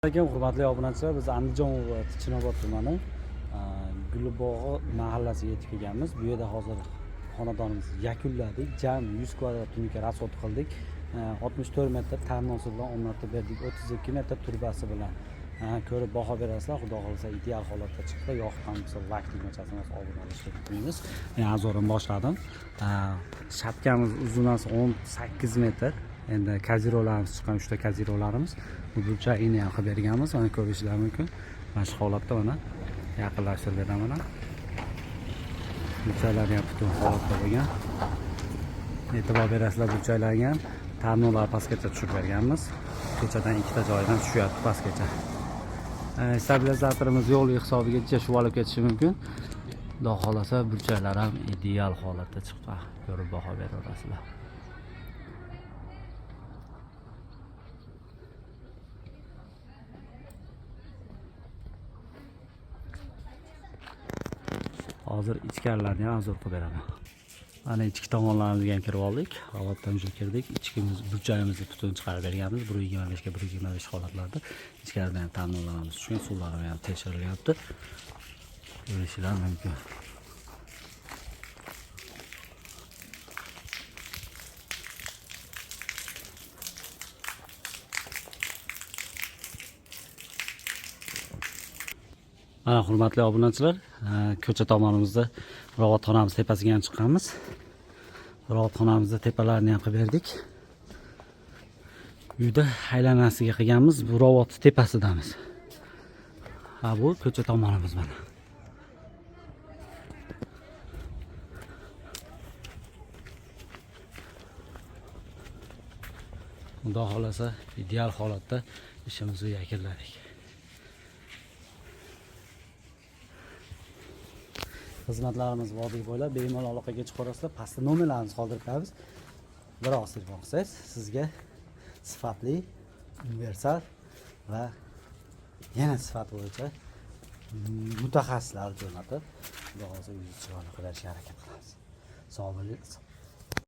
Hurmatli obunachilar, biz Andijon viloyati Chinobod tumani Gulbog'i mahallasiga yetib kelganmiz. Bu yerda hozir xonadonimizni yakunladik. Jami 100 kvadrat tunika rasvod qildik. 64 metr tarnosi bilan o'rnatib berdik. 32 metr turbasi bilan ko'rib baho berasizlar. Xudo xolasa ideal holatda chiqdi. Yoqdan bo'lsa like tugmachasini obuna bo'lishni kutmaymiz. Men azorim boshladim. Shapkamiz uzunasi 18 metr. Endi kazirolarimiz chiqqan, 3 ta kazirolarimiz. Bu burchagini ham qilib berganmiz. Mana ko'rishingiz mumkin. Mana shu holatda mana yaqinlashtirib beraman. Burchaklari ham butun holatda bo'lgan. E'tibor berasizlar, burchaklarga ham tarnolar pastgacha tushirib berganmiz. Ko'chadan ikkita joydan tushyapti pastgacha. Stabilizatorimiz yo'l hisobiga shu olib ketishi mumkin. Xudo xolasa burchaklar ham ideal holatda chiqdi. Ko'rib baho beraverasizlar. Hozir ichkarilarni ham zo'r qilib beraman. Mana ichki tomonlarimizga ham kirib oldik. Havoddan juda kirdik. Ichkimiz burchagimizni butun chiqarib berganmiz. 125 ga 125 holatlarda. Ichkaridan ham ta'minlanamiz. Tushgan suvlarimiz ham tekshirilyapti. Ko'rishingiz mumkin. Mana hurmatli obunachilar, ko'cha tomonimizda robotxonamiz tepasiga ham chiqqanmiz. Robotxonamizda tepalarini ham qilib berdik. Uyda aylanasiga qilganmiz. Bu robot tepasidamiz. Bu ko'cha tomonimiz mana. Xudo xolasa ideal holatda ishimizni yakunladik. Xizmatlarimiz vodiy bo'ylab bemalol aloqaga chiqarasizlar. Pastda nomerlarimizni qoldirib qo'yamiz. Biroz telefon qilsangiz sizga sifatli, universal va yana sifat bo'yicha mutaxassislar jo'natib, xudo xolasa uyingizni chiroyli qilishga harakat qilamiz. Sog' bo'ling.